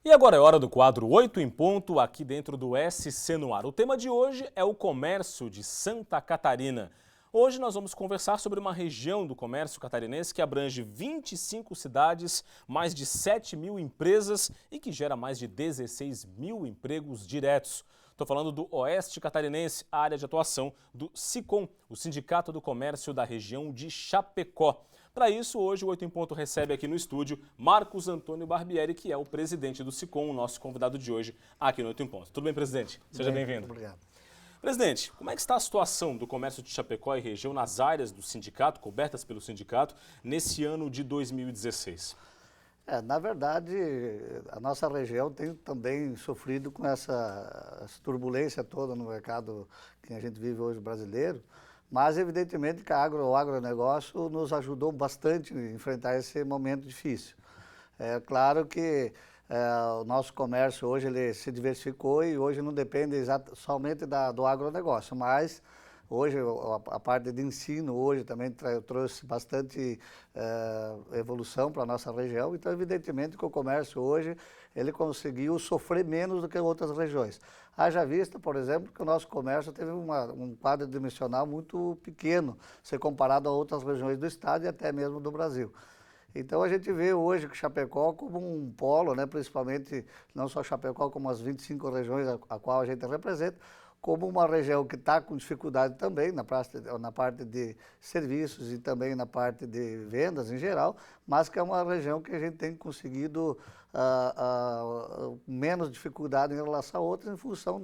E agora é hora do quadro 8 em ponto, aqui dentro do SC no Ar. O tema de hoje é o comércio de Santa Catarina. Hoje nós vamos conversar sobre uma região do comércio catarinense que abrange 25 cidades, mais de 7 mil empresas e que gera mais de 16 mil empregos diretos. Estou falando do Oeste Catarinense, a área de atuação do SICOM, o Sindicato do Comércio da região de Chapecó. Para isso, hoje o 8 em ponto recebe aqui no estúdio Marcos Antônio Barbieri, que é o presidente do SICOM, o nosso convidado de hoje aqui no 8 em ponto. Tudo bem, presidente? Seja bem-vindo. Obrigado. Presidente, como é que está a situação do comércio de Chapecó e região nas áreas do sindicato, cobertas pelo sindicato, nesse ano de 2016? Na verdade, a nossa região tem também sofrido com essa turbulência toda no mercado que a gente vive hoje brasileiro, mas evidentemente que o agronegócio nos ajudou bastante a enfrentar esse momento difícil. É claro que o nosso comércio hoje ele se diversificou e hoje não depende somente do agronegócio, mas hoje a parte de ensino hoje também trouxe bastante evolução para a nossa região, então evidentemente que o comércio hoje ele conseguiu sofrer menos do que outras regiões. Haja vista, por exemplo, que o nosso comércio teve um quadro dimensional muito pequeno, se comparado a outras regiões do estado e até mesmo do Brasil. Então a gente vê hoje que Chapecó como um polo, né, principalmente não só Chapecó, como as 25 regiões a qual a gente representa, como uma região que está com dificuldade também na parte de serviços e também na parte de vendas em geral, mas que é uma região que a gente tem conseguido menos dificuldade em relação a outras em função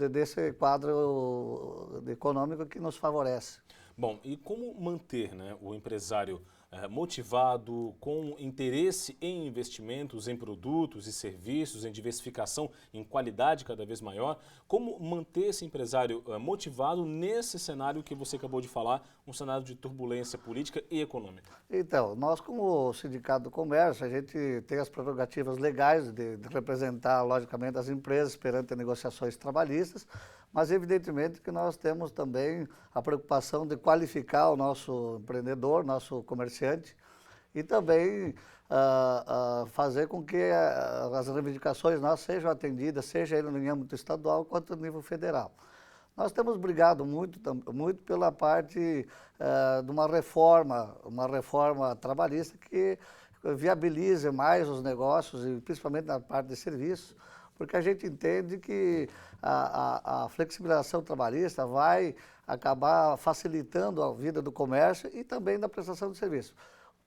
desse quadro econômico que nos favorece. Bom, e como manter, né, o empresário motivado, com interesse em investimentos, em produtos e serviços, em diversificação, em qualidade cada vez maior, como manter esse empresário motivado nesse cenário que você acabou de falar, um cenário de turbulência política e econômica? Então, nós como Sindicato do Comércio, a gente tem as prerrogativas legais de representar, logicamente, as empresas perante negociações trabalhistas, mas evidentemente que nós temos também a preocupação de qualificar o nosso empreendedor, nosso comerciante, e também fazer com que as reivindicações nossas sejam atendidas, seja ele no âmbito estadual quanto no nível federal. Nós temos brigado muito pela parte de uma reforma trabalhista que viabilize mais os negócios, e principalmente na parte de serviços, porque a gente entende que a flexibilização trabalhista vai acabar facilitando a vida do comércio e também da prestação de serviço.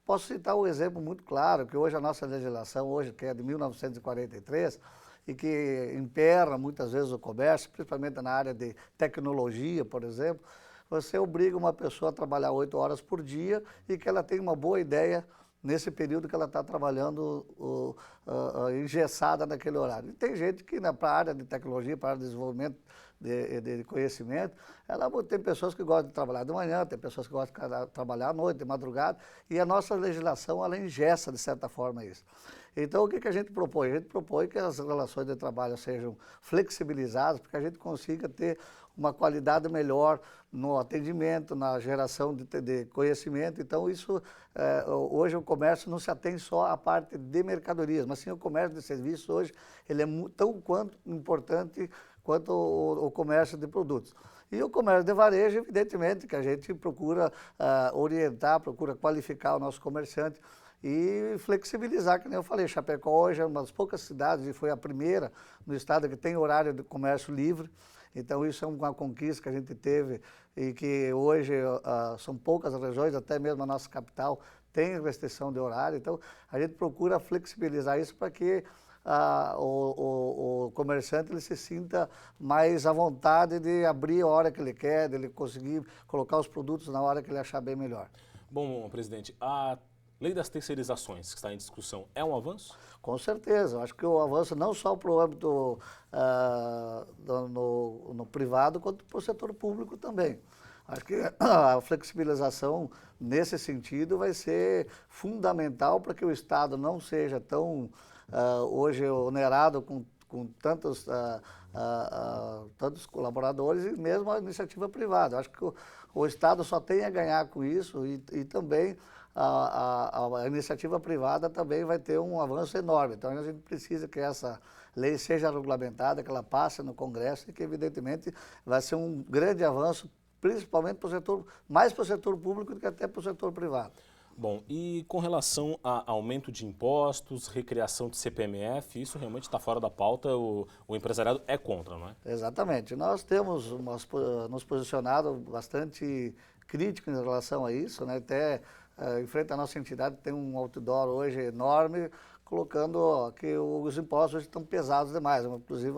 Posso citar um exemplo muito claro, que hoje a nossa legislação, hoje, que é de 1943, e que impera muitas vezes o comércio, principalmente na área de tecnologia, por exemplo, você obriga uma pessoa a trabalhar 8 horas por dia e que ela tenha uma boa ideia nesse período que ela está trabalhando engessada naquele horário. E tem gente que para a área de tecnologia, para a área de desenvolvimento de conhecimento, tem pessoas que gostam de trabalhar de manhã, tem pessoas que gostam de trabalhar à noite, de madrugada, e a nossa legislação ela engessa de certa forma isso. Então o que a gente propõe? A gente propõe que as relações de trabalho sejam flexibilizadas, porque a gente consiga ter uma qualidade melhor no atendimento, na geração de conhecimento. Então isso, hoje o comércio não se atém só à parte de mercadorias, mas sim o comércio de serviços hoje, ele é tão quanto importante quanto o comércio de produtos. E o comércio de varejo, evidentemente, que a gente procura orientar, procura qualificar o nosso comerciante e flexibilizar, que nem eu falei, Chapecó hoje é uma das poucas cidades, e foi a primeira no estado que tem horário de comércio livre. Então isso é uma conquista que a gente teve e que hoje são poucas regiões, até mesmo a nossa capital tem restrição de horário. Então a gente procura flexibilizar isso para que o comerciante ele se sinta mais à vontade de abrir a hora que ele quer, de ele conseguir colocar os produtos na hora que ele achar bem melhor. Bom, presidente, a lei das terceirizações que está em discussão é um avanço? Com certeza, acho que o avanço não só para o âmbito no privado, quanto para o setor público também. Acho que a flexibilização nesse sentido vai ser fundamental para que o Estado não seja tão hoje onerado com tantos colaboradores e mesmo a iniciativa privada. Acho que o Estado só tem a ganhar com isso e também a iniciativa privada também vai ter um avanço enorme. Então a gente precisa que essa lei seja regulamentada, que ela passe no Congresso e que evidentemente vai ser um grande avanço, principalmente para o setor, mais para o setor público do que até para o setor privado. Bom, e com relação a aumento de impostos, recriação de CPMF, isso realmente está fora da pauta, o empresariado é contra, não é? Exatamente. Nós temos nos posicionado bastante crítico em relação a isso, né? Até em frente à nossa entidade tem um outdoor hoje enorme, colocando que os impostos hoje estão pesados demais. Inclusive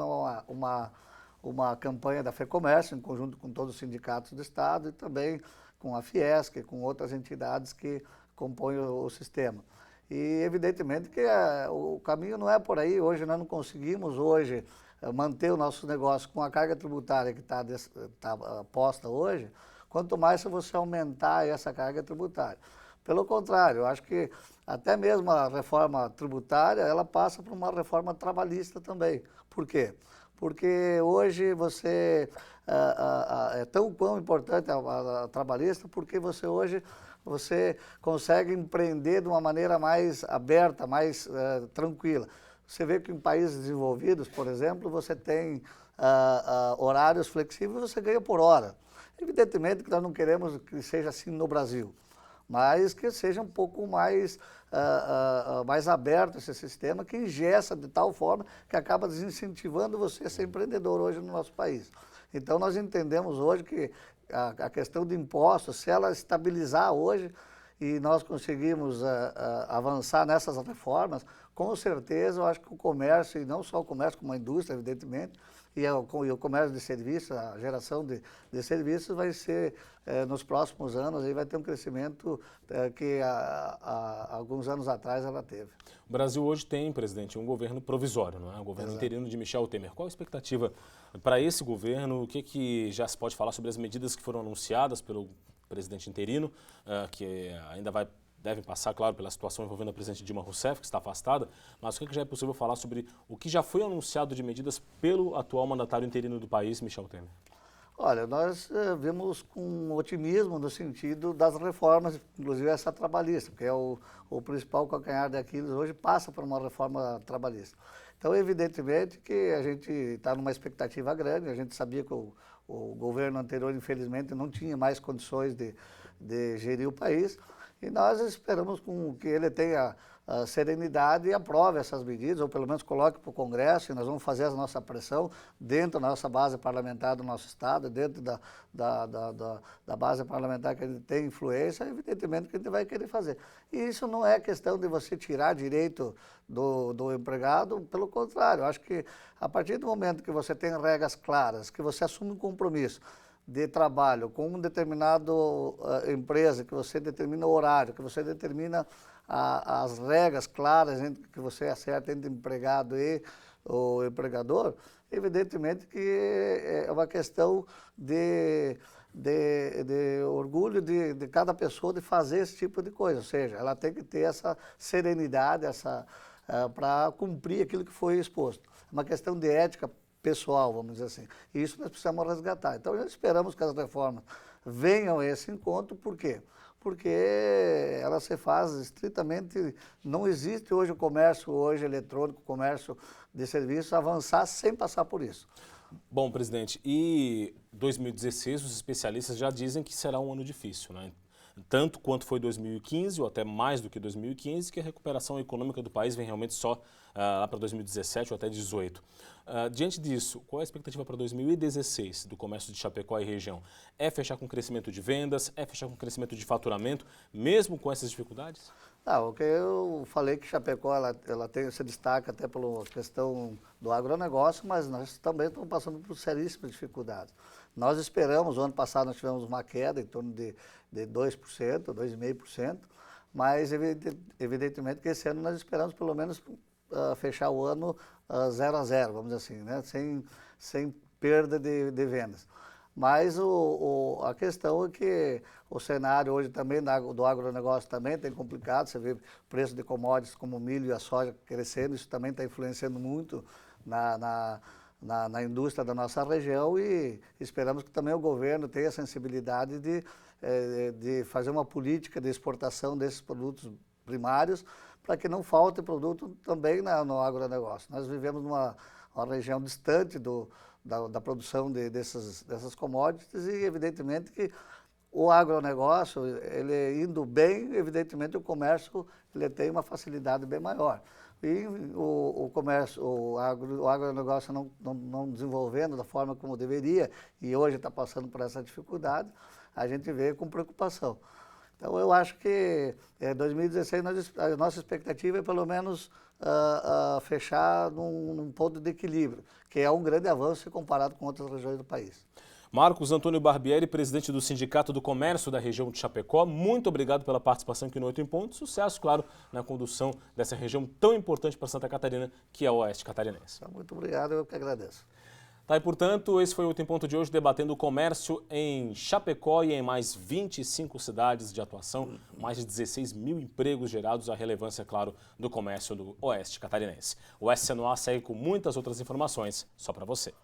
uma campanha da FEComércio, em conjunto com todos os sindicatos do Estado e também com a Fiesc, com outras entidades que compõem o sistema. E evidentemente que o caminho não é por aí. Hoje nós não conseguimos manter o nosso negócio com a carga tributária que está posta hoje, quanto mais se você aumentar essa carga tributária. Pelo contrário, eu acho que até mesmo a reforma tributária, ela passa por uma reforma trabalhista também. Por quê? Porque hoje é tão quão importante a trabalhista, porque você consegue empreender de uma maneira mais aberta, mais tranquila. Você vê que em países desenvolvidos, por exemplo, você tem horários flexíveis, você ganha por hora. Evidentemente que nós não queremos que seja assim no Brasil, mas que seja um pouco mais aberto esse sistema, que engessa de tal forma que acaba desincentivando você a ser empreendedor hoje no nosso país. Então nós entendemos hoje que a questão de impostos, se ela estabilizar hoje e nós conseguimos avançar nessas reformas, com certeza eu acho que o comércio, e não só o comércio como a indústria, evidentemente, e o comércio de serviços, a geração de serviços vai ser, nos próximos anos, aí vai ter um crescimento que há alguns anos atrás ela teve. O Brasil hoje tem, presidente, um governo provisório, não é? Um governo Exato. interino de Michel Temer. Qual a expectativa para esse governo? O que já se pode falar sobre as medidas que foram anunciadas pelo presidente interino, que ainda devem passar, claro, pela situação envolvendo a presidente Dilma Rousseff, que está afastada, mas o que já é possível falar sobre o que já foi anunciado de medidas pelo atual mandatário interino do país, Michel Temer? Olha, nós vimos com otimismo no sentido das reformas, inclusive essa trabalhista, que é o principal calcanhar de Aquiles hoje, passa por uma reforma trabalhista. Então, evidentemente que a gente está numa expectativa grande, a gente sabia que o governo anterior, infelizmente, não tinha mais condições de gerir o país, e nós esperamos que ele tenha serenidade e aprove essas medidas, ou pelo menos coloque para o Congresso, e nós vamos fazer a nossa pressão dentro da nossa base parlamentar do nosso Estado, dentro da base parlamentar que a gente tem influência, evidentemente que a gente vai querer fazer. E isso não é questão de você tirar direito do empregado, pelo contrário, eu acho que a partir do momento que você tem regras claras, que você assume um compromisso de trabalho com uma determinada empresa, que você determina o horário, que você determina as regras claras que você acerta entre o empregado e o empregador, evidentemente que é uma questão de orgulho de cada pessoa de fazer esse tipo de coisa, ou seja, ela tem que ter essa serenidade para cumprir aquilo que foi exposto. É uma questão de ética pessoal, vamos dizer assim. E isso nós precisamos resgatar. Então, nós esperamos que as reformas venham a esse encontro, por quê? Porque ela se faz estritamente, não existe hoje o comércio eletrônico, o comércio de serviços avançar sem passar por isso. Bom, presidente, e 2016 os especialistas já dizem que será um ano difícil, né? Tanto quanto foi 2015, ou até mais do que 2015, que a recuperação econômica do país vem realmente só lá para 2017 ou até 2018. Diante disso, qual é a expectativa para 2016 do comércio de Chapecó e região? É fechar com crescimento de vendas? É fechar com crescimento de faturamento, mesmo com essas dificuldades? O que eu falei que Chapecó ela se destaca até pela questão do agronegócio, mas nós também estamos passando por seríssimas dificuldades. Nós esperamos, o ano passado nós tivemos uma queda em torno de 2%, 2,5%, mas evidentemente que esse ano nós esperamos pelo menos fechar o ano 0 a 0, vamos dizer assim, né? sem perda de vendas. Mas a questão é que o cenário hoje também do agronegócio também tem complicado, você vê o preço de commodities como o milho e a soja crescendo, isso também está influenciando muito na indústria da nossa região e esperamos que também o governo tenha a sensibilidade de fazer uma política de exportação desses produtos primários para que não falte produto também no agronegócio. Nós vivemos numa região distante da produção dessas commodities e evidentemente que o agronegócio, ele indo bem, evidentemente o comércio ele tem uma facilidade bem maior. E o comércio, o agronegócio não desenvolvendo da forma como deveria, e hoje está passando por essa dificuldade, a gente vê com preocupação. Então eu acho que 2016 a nossa expectativa é pelo menos fechar num ponto de equilíbrio, que é um grande avanço se comparado com outras regiões do país. Marcos Antônio Barbieri, presidente do Sindicato do Comércio da região de Chapecó, muito obrigado pela participação aqui no 8 em Ponto. Sucesso, claro, na condução dessa região tão importante para Santa Catarina, que é o Oeste Catarinense. Muito obrigado, eu que agradeço. Tá, e portanto, esse foi o 8 em Ponto de hoje, debatendo o comércio em Chapecó e em mais 25 cidades de atuação, mais de 16 mil empregos gerados, a relevância, claro, do comércio do Oeste Catarinense. O SCNOA segue com muitas outras informações só para você.